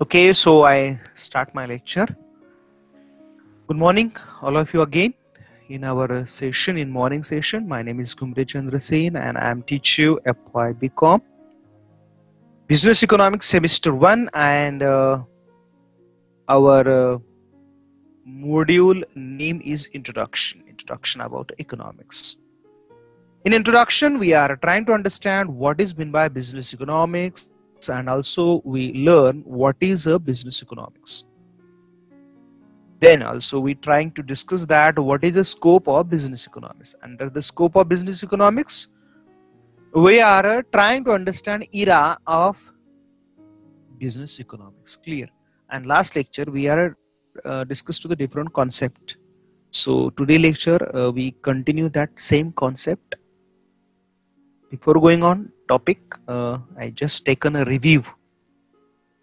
Okay, so I start my lecture. Good morning, all of you again in our session, in morning session. My name is Gumre Chandra Sen and I am teaching you FY BCom Business Economics Semester 1 and our module name is Introduction about economics. In introduction, we are trying to understand what is meant by business economics and also we learn what is a business economics. Then also we trying to discuss that what is the scope of business economics. Under the scope of business economics, we are trying to understand era of business economics. Clear? And last lecture we are discussed to the different concept. So today lecture we continue that same concept. Before going on topic, I just taken a review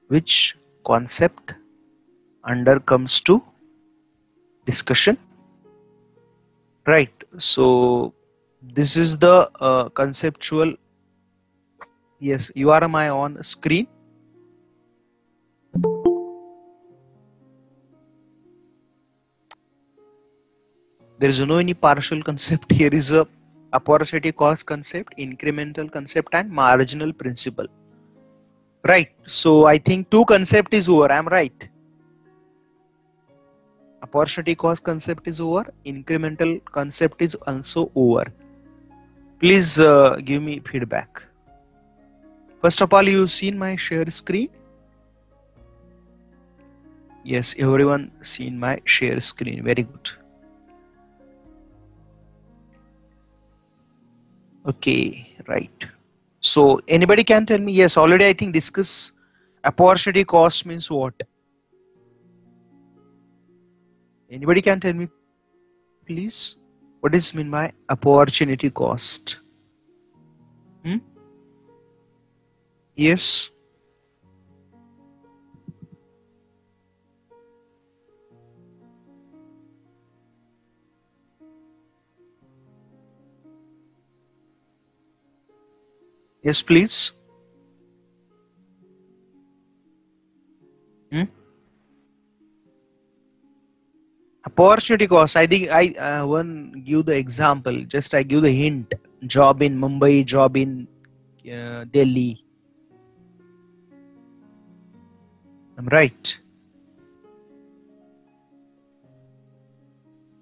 which concept under comes to discussion. Right. So this is the conceptual. Yes, you are my on screen. There is no any partial concept. Here is a opportunity cost concept, incremental concept, and marginal principle. Right. So I think two concept is over. I'm right. Opportunity cost concept is over. Incremental concept is also over. Please give me feedback. First of all, you've seen my share screen. Yes, everyone seen my share screen. Very good. Okay, right. So anybody can tell me? Yes, already I think discuss opportunity cost means what? Anybody can tell me, please? What is mean by opportunity cost? Yes. Yes, please. Opportunity cost. I think I one give the example. Just I give the hint. Job in Mumbai, job in Delhi. I'm right.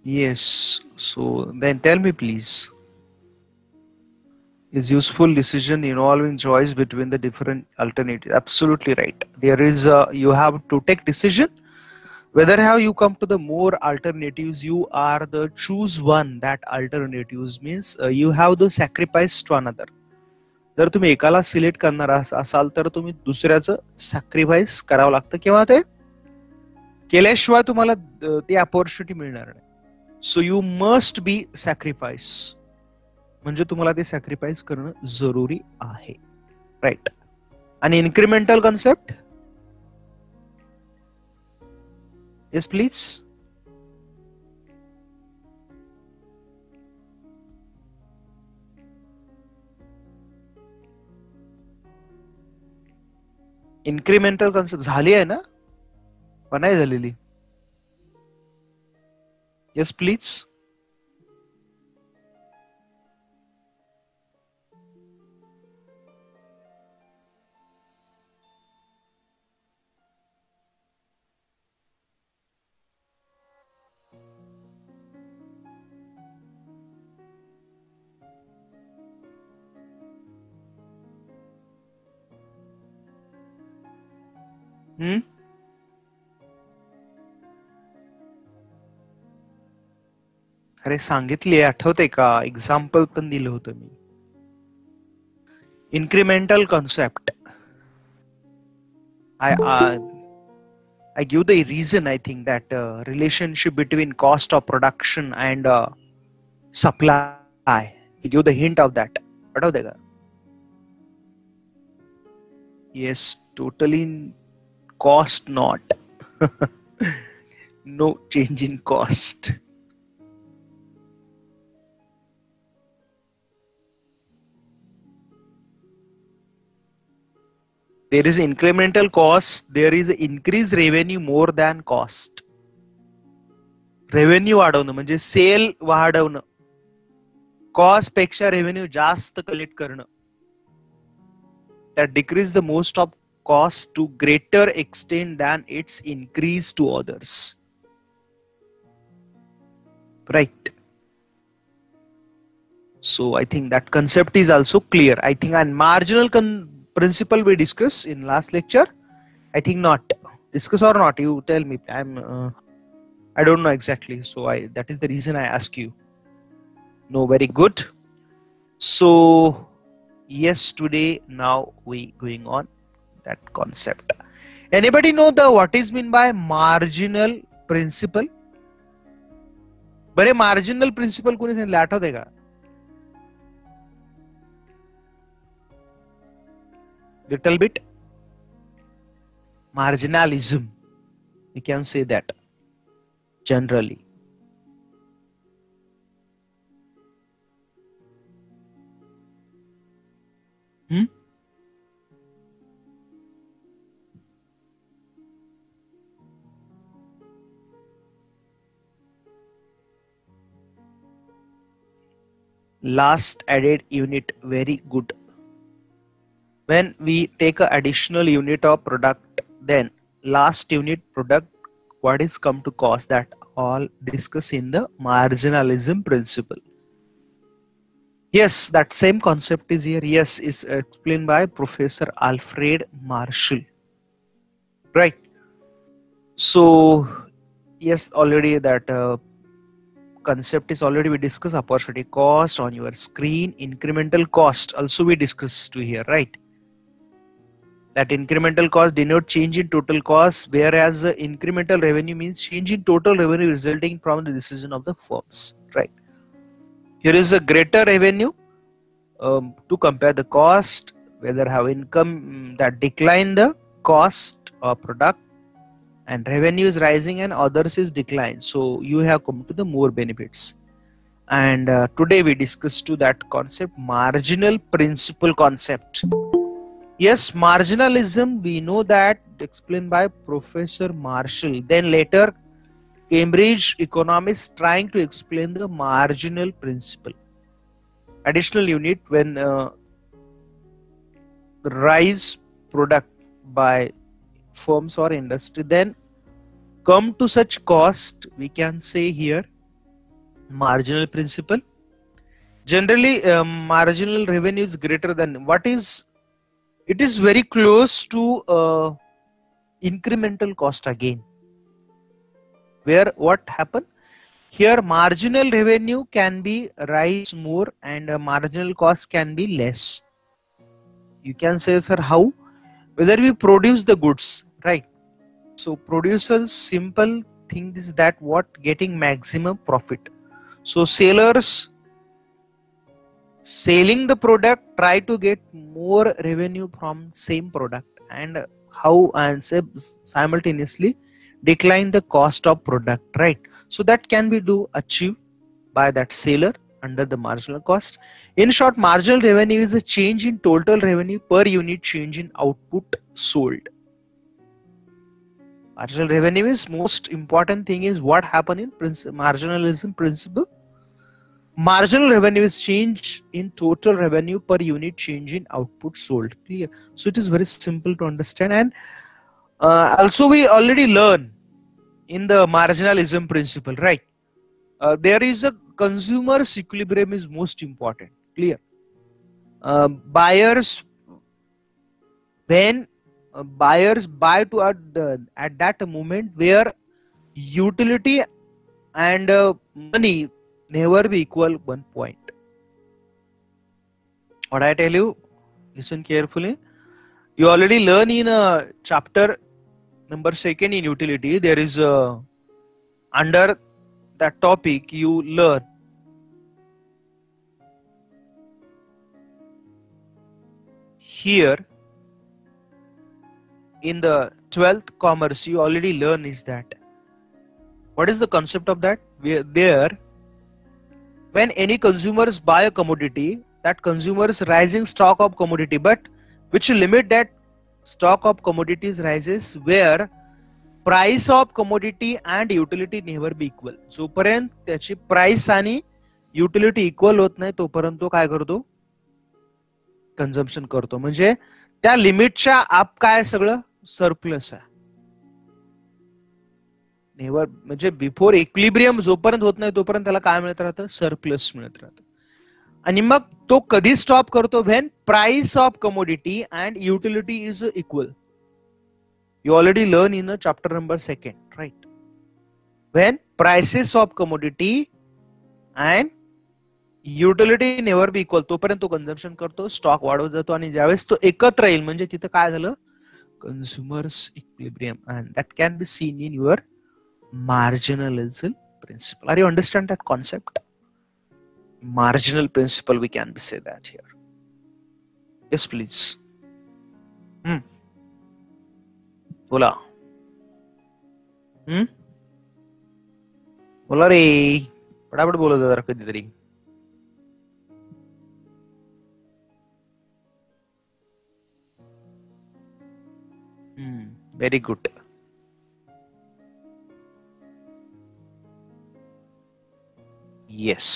Yes. So then tell me, please. Is useful decision involving choice between the different alternatives? Absolutely right. There is a, you have to take decision whether how you come to the more alternatives. You are the choose one. That alternatives means you have the sacrifice to another. जर तुम्ही एकाला select करणार असाल तर तुम्ही दुसऱ्याचं sacrifice करावं लागतं किंवा ते केल्याशिवाय तुम्हाला ती अपॉर्च्युनिटी मिळणार नाही. So you must be sacrifice. म्हणजे तुम्हाला ते सॅक्रिफाईस करणं जरुरी आहे. राईट. आणि incremental concept. Yes please. Incremental concept झाली आहे ना? पण नाही झालेली. Yes please. अरे सांगितले, आठवते का? एक्झाम्पल पण दिलं होतं मी. Incremental concept. I give the reason. I think that relationship between cost of production and supply. I give the hint of that. आठवते का? Yes, totally cost not. No change in cost. There is incremental cost, there is increased revenue more than cost. Revenue वाढवणं म्हणजे cell वाढवणं, cost पेक्षा revenue जास्त collect करणं. That decrease the most of cost to greater extent than its increase to others. Right. So I think that concept is also clear. I think and marginal principle we discussed in last lecture. I think not. Discuss or not? You tell me. I don't know exactly. So that is the reason I ask you. No, very good. So yes, today now we going on that concept. Anybody know what is mean by marginal principle? बरे marginal principle कोणी सांगितलं आठवतंय का? Little bit. Marginalism. We can say that generally. Last added unit, very good. When we take an additional unit of product, then last unit product, what is come to cost, that all discuss in the marginalism principle. Yes, that same concept is here. Yes, is explained by Professor Alfred Marshall. Right. So yes, already that concept is already we discussed. Opportunity cost on your screen, incremental cost also we discussed to here, right? That incremental cost denote change in total cost, whereas incremental revenue means change in total revenue resulting from the decision of the firms, right? Here is a greater revenue to compare the cost, whether have income that decline the cost or product, and revenue is rising and others is decline. So you have come to the more benefits. And today we discussed to that concept, marginal principle concept. Yes, marginalism, we know that explained by Professor Marshall. Then later, Cambridge economists trying to explain the marginal principle. Additional unit when rise product by firms or industry, then come to such cost, we can say here marginal principle. Generally, marginal revenue is greater than what is. It is very close to incremental cost again, where what happened here, marginal revenue can be rise more and marginal cost can be less. You can say, sir, how? Whether we produce the goods, right? So producers simple thing is that what getting maximum profit. So sellers selling the product try to get more revenue from same product, and how, and say simultaneously decline the cost of product, right? So that can be achieved by that seller under the marginal cost. In short, marginal revenue is a change in total revenue per unit change in output sold. Marginal revenue is most important thing is what happened in marginalism principle. Marginal revenue is change in total revenue per unit change in output sold. Clear? So it is very simple to understand. And also we already learn in the marginalism principle, right? There is a consumer's equilibrium is most important. Clear? Buyers, when buyers buy to at that moment where utility and money never be equal one point. What I tell you, listen carefully. You already learn in chapter number 2 in utility. There is under that topic you learn here in the 12th commerce. You already learn is that what is the concept of that? There, when any consumers buy a commodity, that consumers rising stock of commodity, but which limit that stock of commodities rises where price of commodity and utility never be equal. जोपर्यंत त्याची price आणि utility equal होत नाही तोपर्यंत तो काय करतो, consumption करतो. म्हणजे त्या लिमिटच्या आप काय सगळं सरप्लस आहे. नेव्हर म्हणजे बिफोर इक्विलिब्रियम जोपर्यंत होत नाही तोपर्यंत त्याला काय मिळत राहतं, सरप्लस मिळत राहतं. आणि मग तो कधी स्टॉप करतो, when price of commodity and utility is equal. You already learn in a chapter number 2, right? When prices of commodity and utility never be equal, तोपर्यंत तो कन्झम्पशन करतो, स्टॉक वाढवत जातो. आणि ज्यावेळेस तो एकत्र येईल म्हणजे तिथं काय झालं, consumers equilibrium, and that can be seen in your marginalism principle. Are you understand that concept? Marginal principle, we can say that here. Yes, please. बोला. बोला रे, पटापट बोलत जरा कधीतरी. Very good. Yes.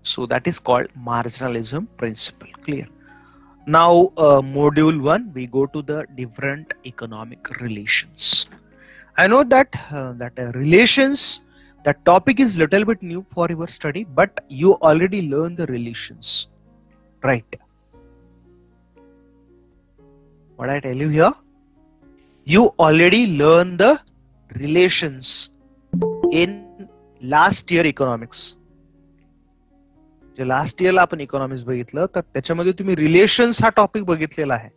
So that is called marginalism principle. Clear? Now, module 1, we go to the different economic relations. I know that relations, that topic is little bit new for your study, but you already learned the relations, right? What I tell you here, you already learned the relations in last year economics. J last इयरला आपण economics बघितलं तर त्याच्यामध्ये तुम्ही relations हा topic बघितलेला आहे.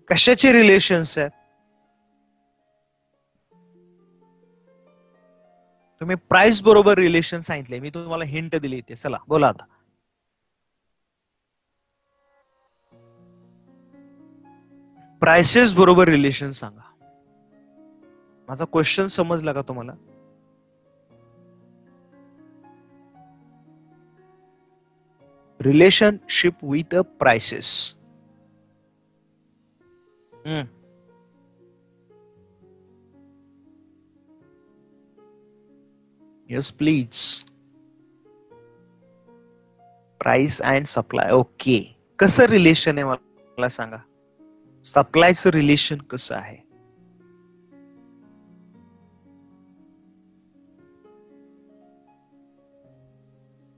कशाचे रिलेशन्स आहेत, तुम्ही प्राइस बरोबर रिलेशन सांगितले, मी तुम्हाला हिंट दिली इथे. चला बोला आता. प्राइसेस बरोबर रिलेशन सांगा. माझा क्वेश्चन समजला का तुम्हाला? Relationship with the prices. Yes, please. Price and supply. Okay. कसं रिलेशन आहे मला सांगा. सप्लायचं रिलेशन कसं आहे?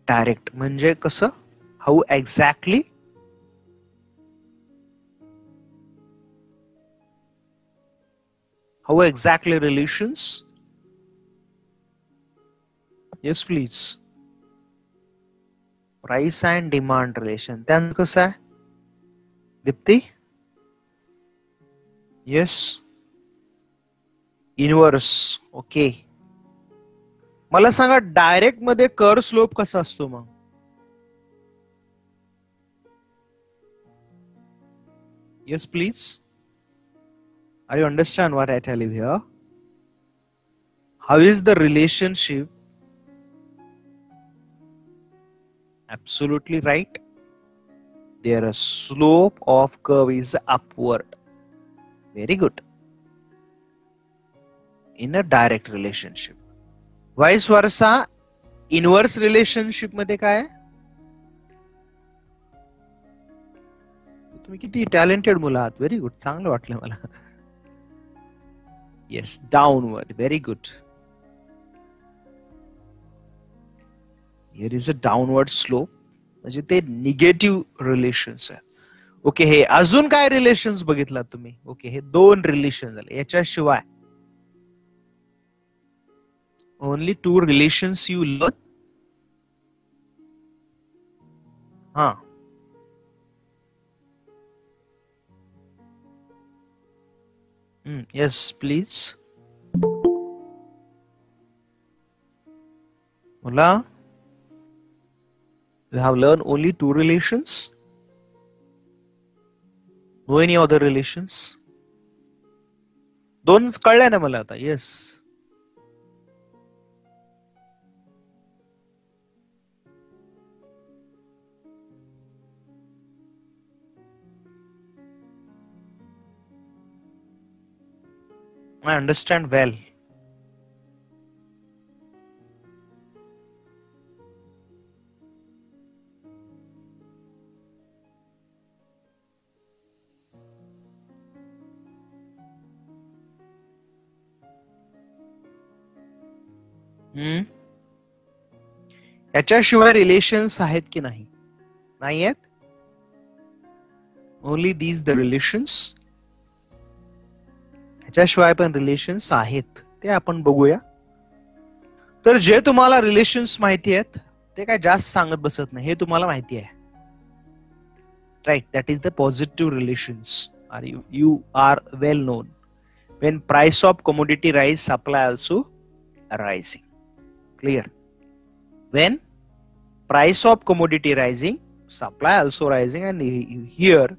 डायरेक्ट म्हणजे कसं? How exactly? How exactly relations? Yes, please. Price and demand relation. त्यानंतर कसं आहे? दीप्ती? Yes. Inverse. Okay. मला सांगा डायरेक्ट मध्ये कर्व स्लोप कसा असतो मग? Yes, please. Are you understand what I tell you here? How is the relationship? Absolutely right. There a slope of curve is upward. Very good. In a direct relationship. Vice versa, inverse relationship मध्ये काय आहे? तुम्ही किती talented मुलं आहात. Very good. चांगलं वाटलं मला. Yes, downward. Very good. Here is a downward slope म्हणजे ते निगेटिव्ह रिलेशन्स आहेत. ओके, हे अजून काय रिलेशन्स बघितलात तुम्ही? ओके, हे 2 रिलेशन झाले. याच्याशिवाय ओनली 2 रिलेशन्स यू लर्न. हा, yes, please. Mula, you have learned only 2 relations. No any other relations. 2 कळल्या ना मला आता. Yes. I understand well. याच्याशिवाय रिलेशन्स आहेत की नाही? नाही आहेत? Only these the relations? याच्याशिवाय पण रिलेशन्स आहेत, ते आपण बघूया. तर जे तुम्हाला रिलेशन्स माहिती आहेत ते काय जास्त सांगत बसत नाही, हे तुम्हाला माहिती आहे. Right, that is the positive relations. Are you are well known. When price of commodity rise, supply also rising. Clear? When price of commodity rising, supply also rising, and here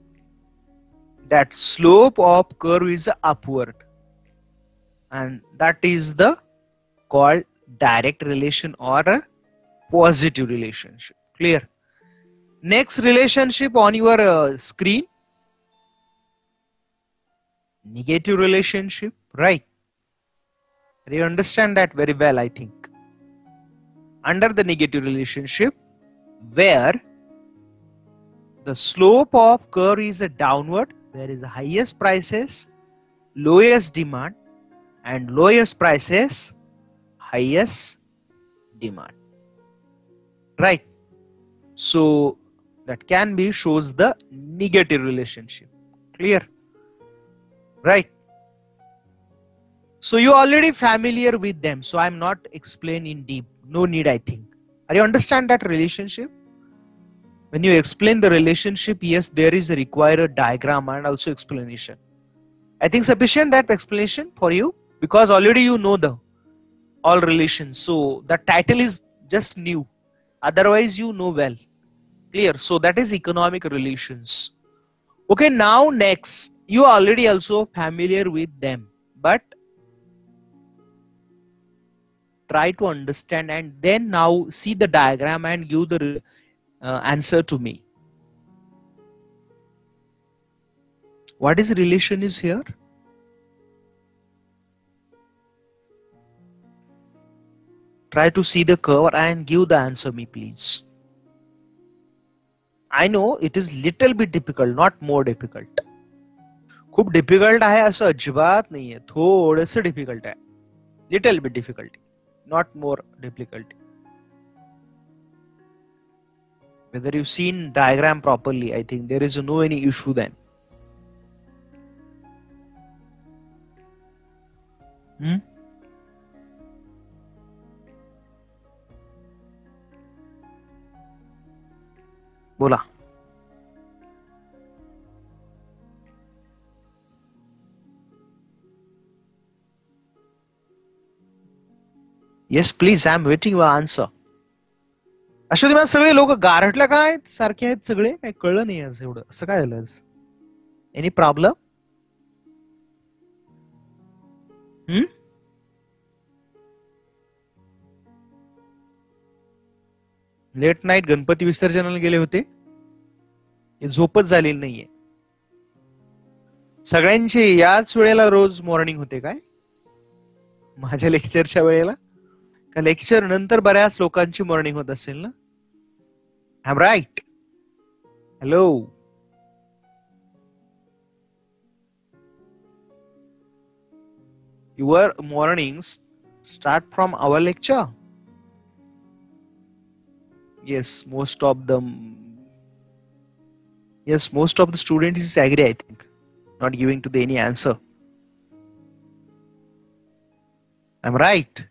that slope of curve is upward, and that is the called direct relation or a positive relationship. Clear? Next relationship on your screen, negative relationship, right? You understand that very well, I think. Under the negative relationship, where the slope of curve is a downward, there is the highest prices, lowest demand, and lowest prices, highest demand. Right? So that can be shows the negative relationship. Clear? Right? So you already familiar with them, so I'm not explain in deep. No need, I think. Are you understand that relationship? When you explain the relationship, yes, there is a required diagram and also explanation. I think sufficient that explanation for you, because already you know the all relations. So the title is just new. Otherwise you know well. Clear? So that is economic relations. Okay, now next, you are already also familiar with them, but try to understand and then now see the diagram and give the answer to me. What is relation is here? Try to see the curve and give the answer me, please. I know it is little bit difficult, not more difficult. खूप difficult आहे असं अजिबात नाहीये, थोडंसं difficult आहे. Little bit difficult, not more difficult. Whether you've seen diagram properly, I think there is no any issue then. बोला. Yes, please, I am waiting your answer. Ashwathi मला सगळे लोक गारठल्या काय सारखे आहेत सगळे, काही कळलं नाही आज एवढं, असं काय झालं? Any problem? Late night Ganpati विसर्जनाला गेले होते, झोपच झालेली नाहीये. सगळ्यांची याच वेळेला रोज मॉर्निंग होते काय माझ्या लेक्चरच्या वेळेला? का लेक्चर नंतर बऱ्याच लोकांची मॉर्निंग होत असेल ना? I am right? Hello, your mornings start from our lecture? Yes, most of them. Yes, most of the students is agree, I think, not giving to the any answer. I'm right?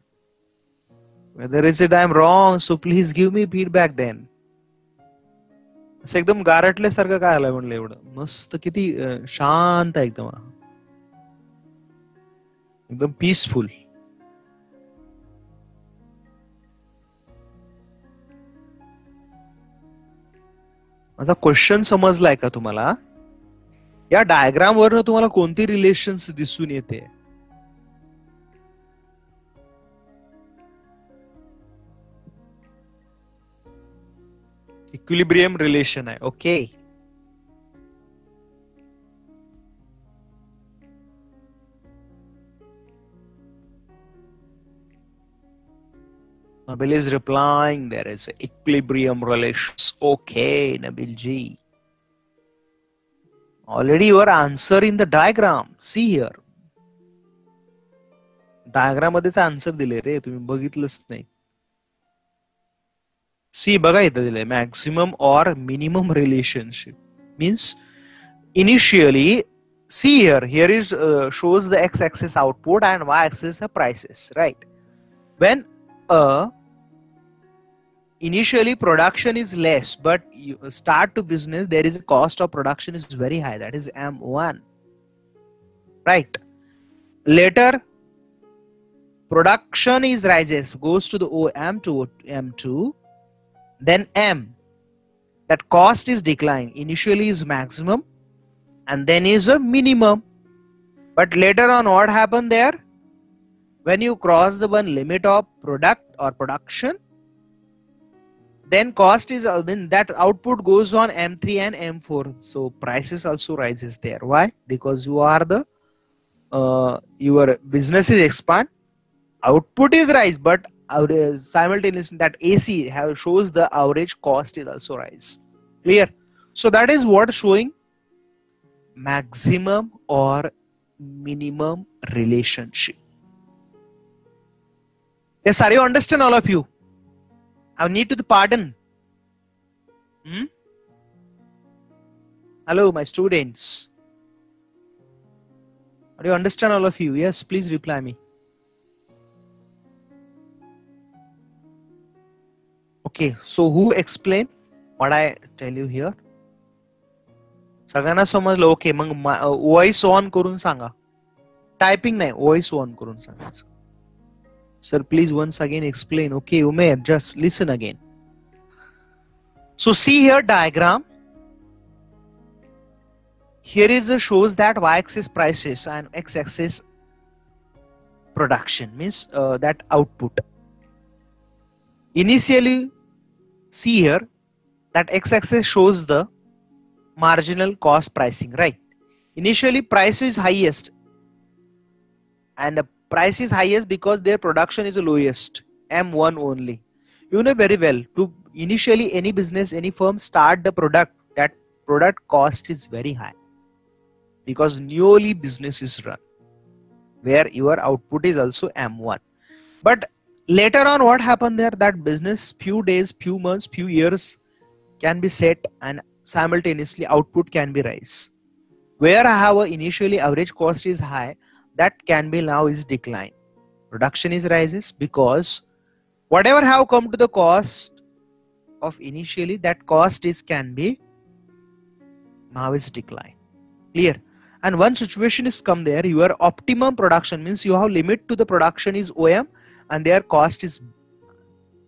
Whether is it I'm wrong, so please give me feedback then. असं एकदम गारटल्यासारखं काय आलं म्हणलं, एवढं मस्त, किती शांत आहे एकदम, एकदम पीसफुल. माझा क्वेश्चन समजलाय का तुम्हाला? या डायग्राम वरनं तुम्हाला कोणती रिलेशन्स दिसून येते? इक्विलिब्रियम रिलेशन आहे. Okay, Nabil is replying there is equilibrium relations. Okay, Nabil ji. Already your answer in the diagram. See here. Diagram मध्येच answer दिले रे, तुम्ही बघितलंच नाही. See, बघा इथं दिले maximum or minimum relationship means initially. See here is shows the x-axis output and y-axis the prices, right? When initially production is less, but you start to business, there is a cost of production is very high, that is M1, right? Later production is rises, goes to the OM to M2, then M, that cost is decline, initially is maximum and then is a minimum, but later on what happened there? When you cross the one limit of product or production, then cost is, that output goes on M3 and M4, so prices also rises there. Why? Because you are the your business is expand, output is rise, but simultaneously that AC shows the average cost is also rise. Clear? So that is what showing maximum or minimum relationship. Yes, are you understand, all of you? I need to the pardon. Hello, my students. Do you understand, all of you? Yes, please reply me. Okay, so who explain what I tell you here? सगळ्यांना समजलं? Okay, mug voice on करून सांगा. Typing नाही, voice on करून सांगायचं. Sir, please once again explain. Okay, Umair, just listen again. So see here diagram. Here is a shows that y-axis prices and x-axis production, means that output. Initially, see here that x-axis shows the marginal cost pricing, right? Initially price is highest, and the price is highest because their production is the lowest, M1 only. You know very well, to initially any business, any firm start the product, that product cost is very high because newly business is run, where your output is also M1. But later on what happened there, that business few days, few months, few years can be set and simultaneously output can be rise. Where our initially average cost is high, that can be now is decline. Production is rises because whatever have come to the cost of initially, that cost is can be now is decline. Clear? And one situation is come there, your optimum production means you have limit to the production is OM and their cost is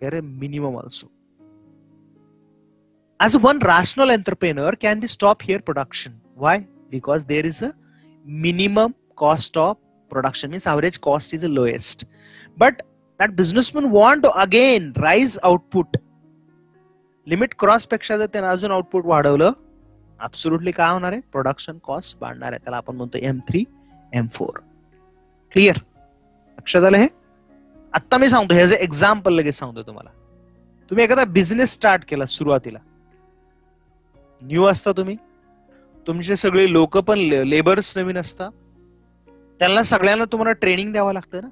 there a minimum also. As one rational entrepreneur can be stop here production. Why? Because there is a minimum cost of production, means average cost is the lowest. But that businessman want to again rise output. Limit cross पेक्षा जर त्याने अजून output वाढवलं, absolutely काय होणार आहे? Production cost वाढणार आहे. त्याला आपण म्हणतो M3, M4. Clear? लक्षात आलं हे? आता मी सांगतो, हे जे एक्झाम्पल लगेच सांगतो तुम्हाला. तुम्ही एखादा बिझनेस स्टार्ट केला सुरुवातीला, न्यू असता तुम्ही, तुमचे सगळे लोक पण लेबर्स नवीन असतात, त्यांना सगळ्यांना तुम्हाला ट्रेनिंग द्यावं लागतं ना.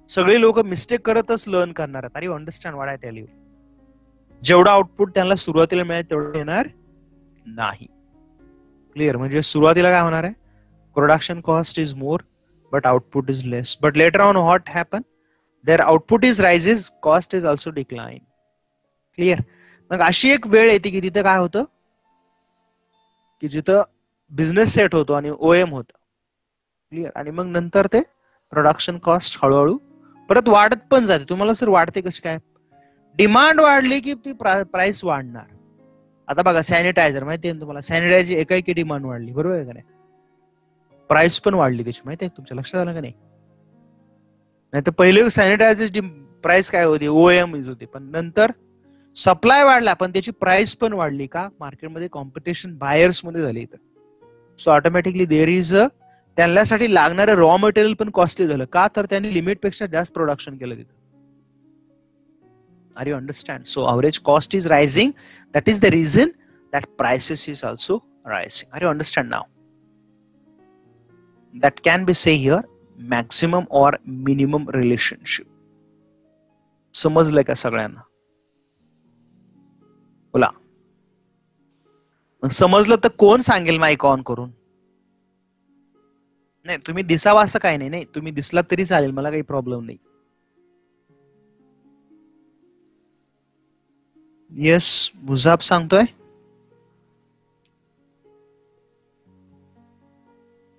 सगळे लोक मिस्टेक करतच लर्न करणार आहेत. Are you understand what I tell you? जेवढा आउटपुट त्यांना सुरुवातीला मिळेल तेवढं येणार नाही. क्लिअर? म्हणजे सुरुवातीला काय होणार आहे? Production cost is more but output is less. But later on what happen? There output is raises, cost is also decline. Clear? मग अशी एक वेळ येते की तिथं काय होतं की जिथं बिझनेस सेट होतो आणि ओएम होतं. क्लिअर? आणि मग नंतर ते प्रोडक्शन कॉस्ट हळूहळू परत वाढत पण जाते. तुम्हाला सर वाढते कशी काय? डिमांड वाढली की ती प्राइस वाढणार. आता बघा सॅनिटायझर माहिती आहे तुम्हाला, सॅनिटायझर एकाएकी डिमांड वाढली, बरोबर आहे का नाही? प्राइस पण वाढली त्याची, माहिती आहे तुमच्या लक्षात आलं का नाही? नाही तर पहिले सॅनिटायझरची प्राइस काय होती? ओएम होती, पण नंतर सप्लाय वाढला पण त्याची प्राइस पण वाढली. का? मार्केटमध्ये कॉम्पिटिशन बायर्स मध्ये झाली. सो ऑटोमॅटिकली देअर इज अ, त्यांच्यासाठी लागणारं रॉ मटेरियल पण कॉस्टली झालं. का? तर त्यांनी लिमिट पेक्षा जास्त प्रोडक्शन केलं तिथं. Are you understand? So average cost is rising. That is the reason that prices is also rising. Are you understand now? That can be say here maximum or minimum relationship. समजलं का सगळ्यांना? बोला. समजलं तर कोण सांगेल माईक ऑन करून? नाही तुम्ही दिसावा असं काही नाही. नाही तुम्ही दिसला तरी चालेल, मला काही प्रॉब्लेम नाही. येस मुजाब सांगतोय.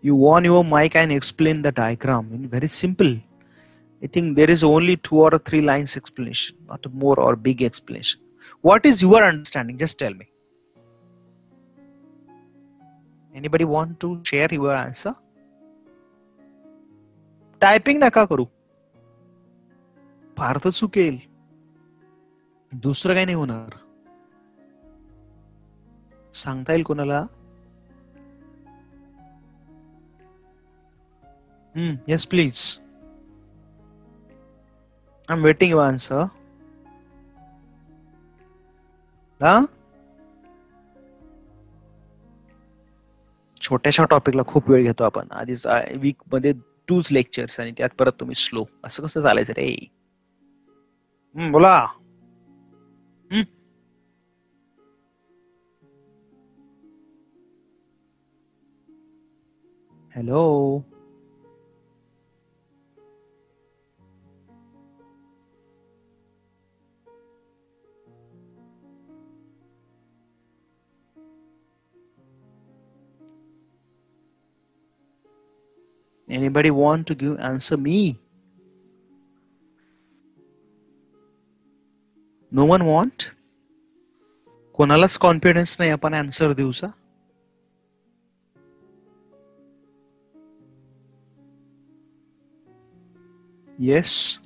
You on your mic and explain the diagram. Very simple. I think there is only 2 or 3 lines explanation, not more or big explanation. What is your understanding? Just tell me. Anybody want to share your answer? Typing नका करू. फार तर चुकेल. दुसरं काही नाही होणार. सांगता येईल कोणाला? Yes, please. I'm waiting your answer. छोट्याशा टॉपिकला खूप वेळ घेतो आपण. आधीच वीक मध्ये 2 लेक्चर्स आणि त्यात परत तुम्ही स्लो. असं कसं चालायचं रे? बोला. Hello. Anybody want to give answer me? No one want? कोणालाच कॉन्फिडन्स नाही आपण आन्सर देऊचा. Yes.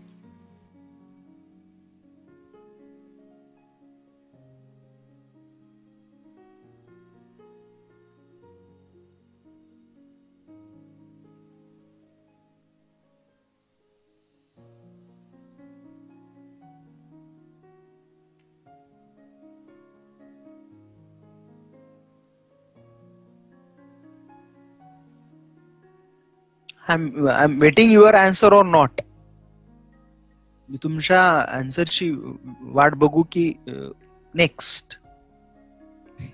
I'm waiting your answer or not. मी तुमच्या आन्सरची वाट बघू की next.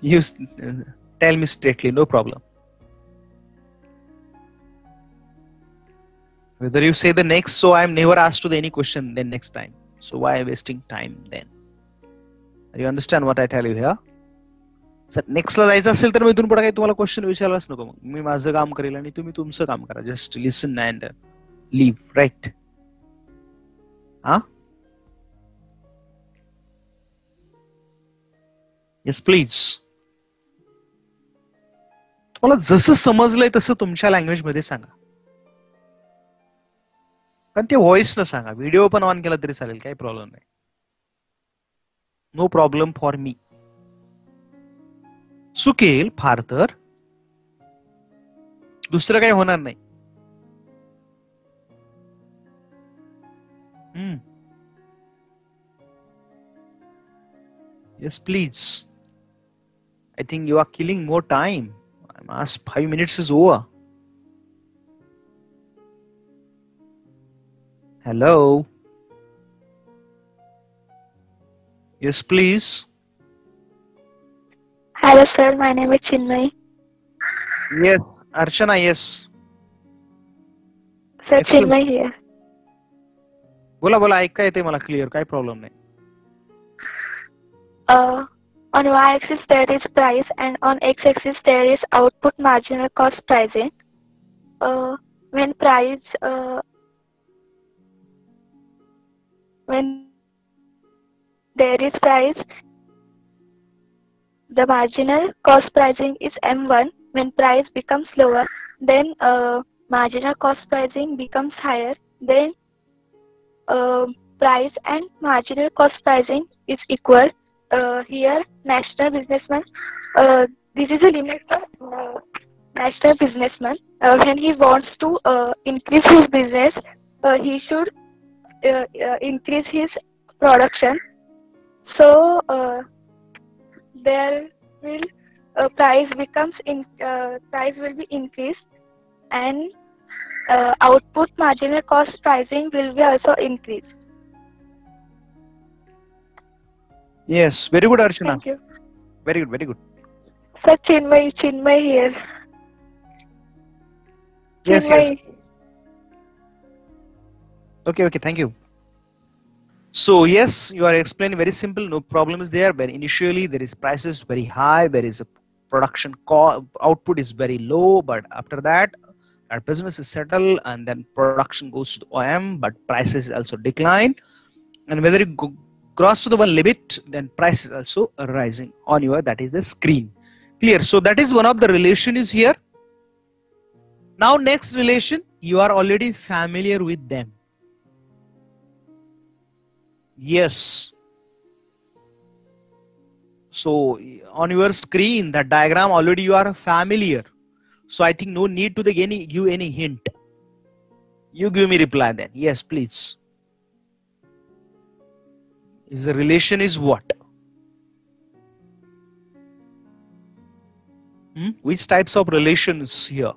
You tell me straightly, no problem. Whether you say the next, so I'm never asked to the any question then next time. So why wasting time then? You understand what I tell you here? Sir नेक्स्टला जायचं असेल तर मी इथून पुढे काही तुम्हाला question विचारलाच नको. मग मी माझं काम करेल आणि तुम्ही तुमचं काम करा. Just listen and leave. Right? हा. Yes please. तुम्हाला जसं समजलंय तसं तुमच्या लँग्वेज मध्ये सांगा. कारण ते व्हॉइस न सांगा. व्हिडिओ पण ऑन केला तरी चालेल, काही प्रॉब्लेम नाही. No problem for me. चुकेल फार तर दुसरं काही होणार नाही. Yes please. I think you are killing more time. I'm asked 5 minutes is over. Hello. Yes, please. Hello, sir. My name is Chinmay. Yes, Archana. Yes. Sir, Chinmay here. बोला बोला, ऐका येते मला क्लिअर, काही प्रॉब्लेम नाही. On y-axis there is price and on x-axis there is output marginal cost pricing. When there is price, the marginal cost pricing is M1. When price becomes lower, then marginal cost pricing becomes higher. Then price and marginal cost pricing is equal. Here national businessman, this is a limit for national businessman. When he wants to increase his business, he should increase his production. So there will price will be increased, and output marginal cost pricing will be also increased. Yes, very good, Archana. Thank you. Very good, very good. Sir, Chinmay here. Yes, Chinmay. yes. Okay, thank you. So yes, you are explaining very simple, no problem is there. Where initially there is prices very high, there is a production output is very low, but after that our business is settled and then production goes to the OM, but prices also decline. And whether it cross to the one limit, then price is also rising on your, that is the screen. Clear? So that is one of the relation is here. Now next relation, you are already familiar with them. Yes. So on your screen, that diagram already you are familiar. So I think no need to give any hint. You give me reply then. Yes, please. Is the relation is what? Which types of relations here?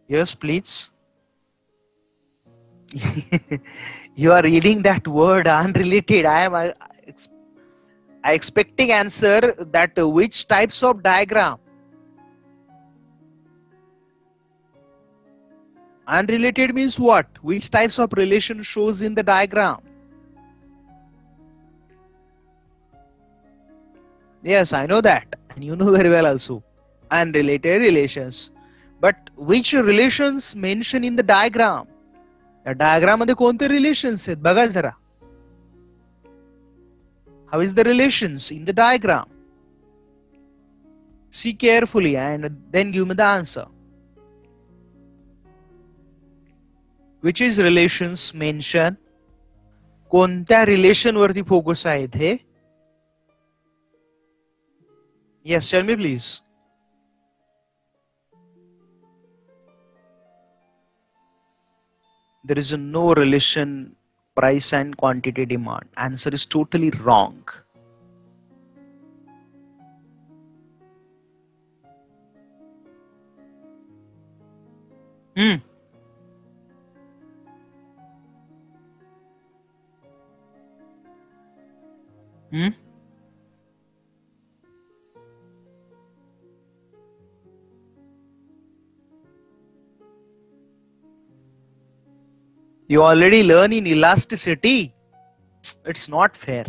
Yes, please. You are reading that word unrelated. I expecting answer that which types of diagram? Unrelated means what? Which types of relation shows in the diagram? Yes, I know that. And you know very well also. Unrelated relations. But which relations mentioned in the diagram? The diagram मध्ये कोणते relations आहेत बघा जरा. How is the relations in the diagram? See carefully and then give me the answer. Which is relations mentioned? कोणत्या relation वरती focus आहे इथे? Yes, tell me please. There is no relation price and quantity demand. Answer is totally wrong. You already learn in elasticity. It's not fair.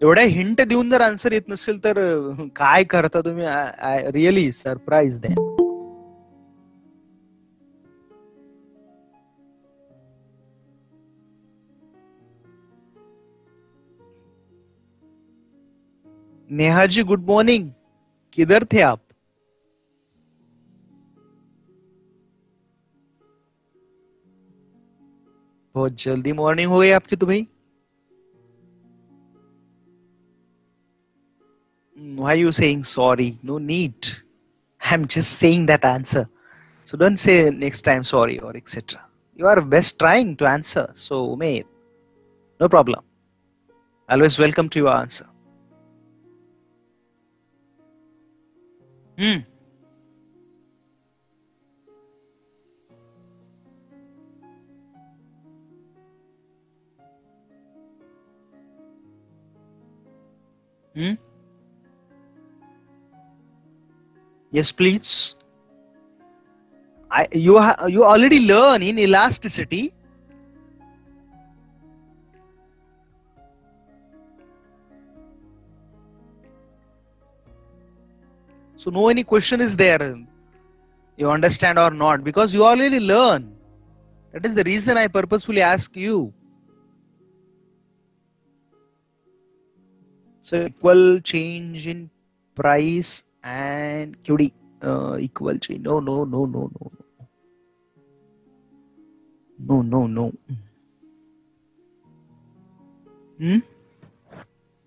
एवढ्या hint देऊन जर answer येत नसेल तर काय करता तुम्ही? I really surprised them. Neha ji good morning. किधर थे आप? बहुत जल्दी मॉर्निंग हो गई आपकी तो भाई. Why are you saying sorry? No need. I'm just saying that answer. So don't say next time sorry or etc. You are best trying to answer. So mate, no problem. Always welcome to your answer. Yes, please. You already learn in elasticity. So no any question is there. You understand or not, because you already learn. That is the reason I purposefully ask you. So equal change in price and QD. Equal change. No.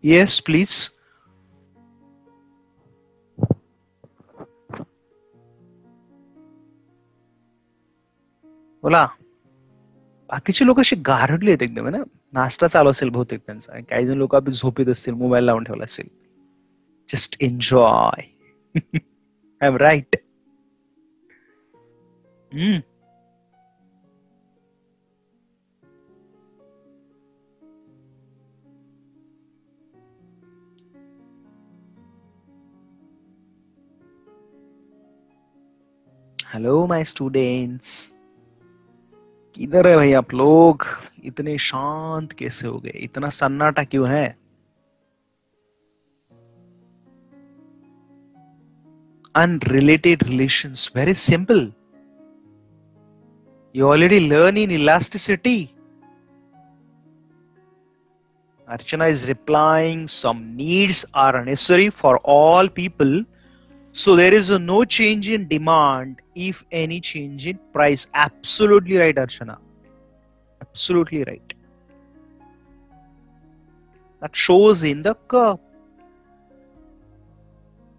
Yes, please. बोला. बाकीचे लोक असे गारडले आहेत एकदम ना. नाश्ता चालू असेल बहुतेक त्यांचा. काही जण लोक आपली झोपेत असतील, मोबाईल लावून ठेवला असेल. Just enjoy. I am right. Hello my students. किधर है भाई आप लोग? इतने शांत कैसे हो गए? इतना सन्नाटा क्यों है? Unrelated relations, very simple. You already learn in elasticity. Archana is replying, some needs are necessary for all people. So there is no change in demand if any change in price. Absolutely right, Archana. Absolutely right. That shows in the curve.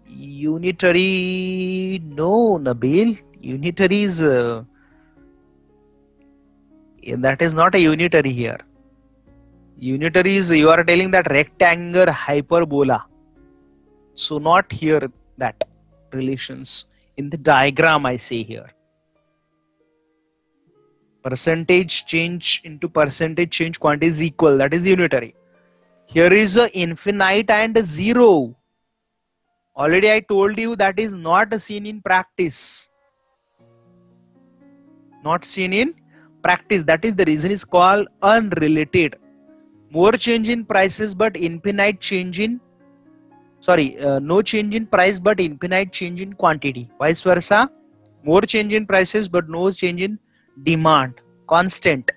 Unitary, no, Nabil. Unitary is, that is not a unitary here. Unitary is, you are telling that rectangular hyperbola. So not here that relations. In the diagram I say here. Percentage change into percentage change quantity is equal. That is unitary. Here is a infinite and a zero. Already I told you that is not seen in practice. Not seen in practice. That is the reason is called unrelated. More change in prices but infinite change in, no change in price but infinite change in quantity. Vice versa. More change in prices but no change in demand. Constant.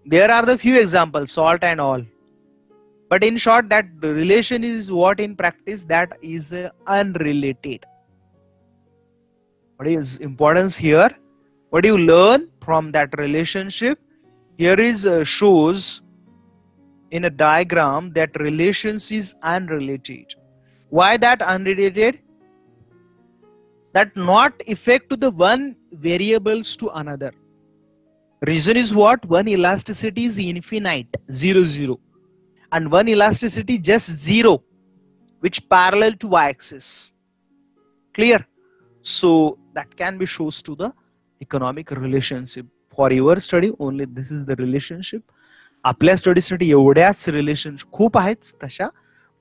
There are the few examples, salt and all. But in short, that relation is what in practice that is unrelated. What is importance here? What do you learn from that relationship? Here is shows in a diagram that relations is unrelated. Why that unrelated? That not effect to the one variables to another. Reason is what? One elasticity is infinite, 0, 0. And one elasticity just 0, which parallel to y-axis. Clear? So that can be shows to the economic relationship. For your study only this is the relationship. आपल्या स्टडीसाठी एवढ्याच relationship खूप आहेत तशा,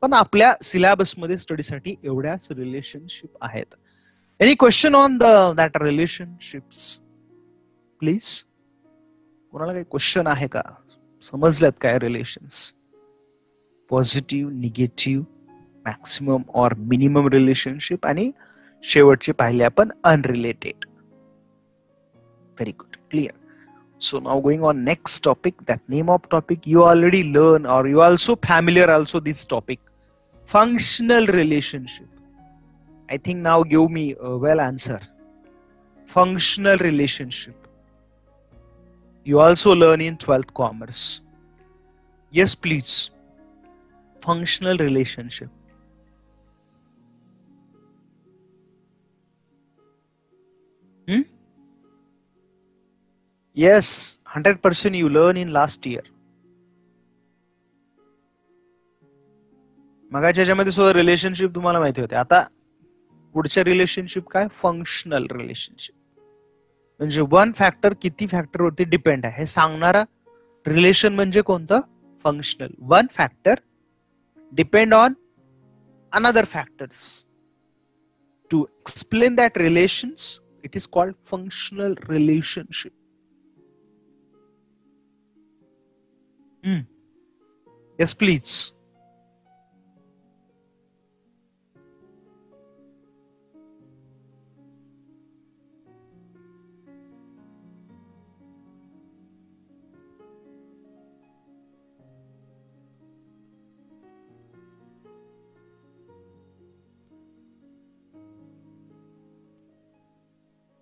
पण आपल्या syllabus मध्ये स्टडीसाठी एवढ्याच relationship आहेत. Any question on that relationships please? कोणाला काही क्वेश्चन आहे का? समजल्यात काय रिलेशन्स? पॉझिटिव्ह, निगेटिव्ह, मॅक्सिमम और मिनिमम रिलेशनशिप आणि शेवटचे पाहिले आपण unrelated. Very good, clear. So now going on next topic, that name of topic you already learn or you also familiar also this topic, functional relationship. I think now give me a well answer. Functional relationship. You also learn in 12th commerce. Yes, please. Functional relationship. Yes, 100% you learn in last year. मगाच्या ह्याच्यामध्ये सुद्धा relationship तुम्हाला माहिती होते. आता पुढच्या relationship काय? Functional relationship. म्हणजे one factor किती फॅक्टर वरती डिपेंड आहे हे सांगणारा रिलेशन म्हणजे कोणतं? Functional. One factor depend on another factors. To explain that relations it is called functional relationship. Yes, please.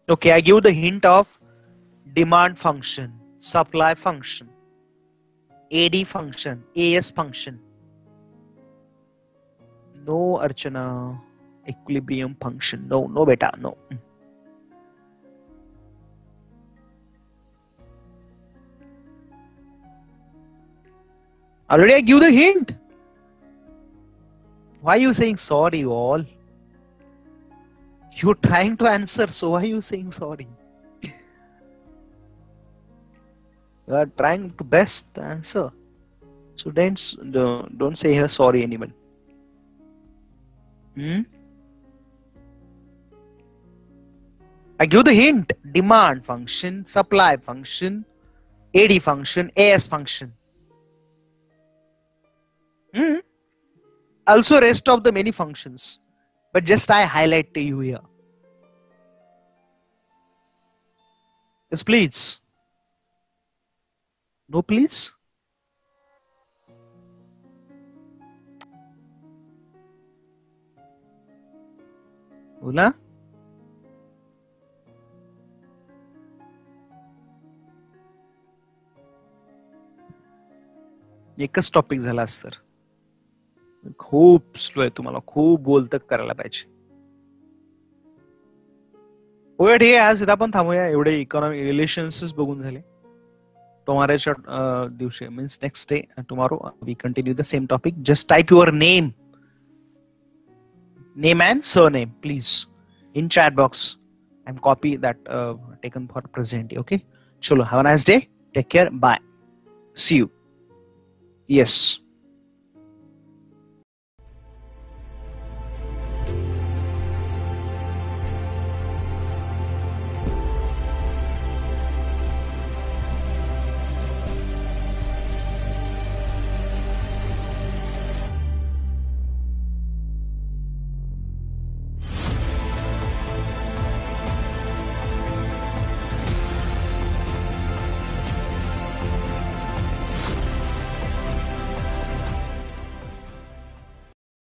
Okay, I give the hint of demand function, supply function, AD function, AS function. No, Archana. Equilibrium function. No, no beta, no. Already I give the hint. Why are you saying sorry all? You're trying to answer, so why are you saying sorry? You are trying to best answer. So don't say here sorry anyone. I give the hint. Demand function, supply function, AD function, AS function. Also rest of the many functions. But just I highlight to you here. Yes, please. No, please. बोला एकच topic झाला तर खूप slow आहे तुम्हाला खूप बोलतं करायला पाहिजे होय ठीक आहे आज इथं आपण थांबूया एवढे इकॉनॉमिक रिलेशन्स बघून झाले tomorrowच्या दिवशी means next day tomorrow we continue the same topic just type your name and surname please in chat box and copy that taken for present okay chalo have a nice day take care bye see you yes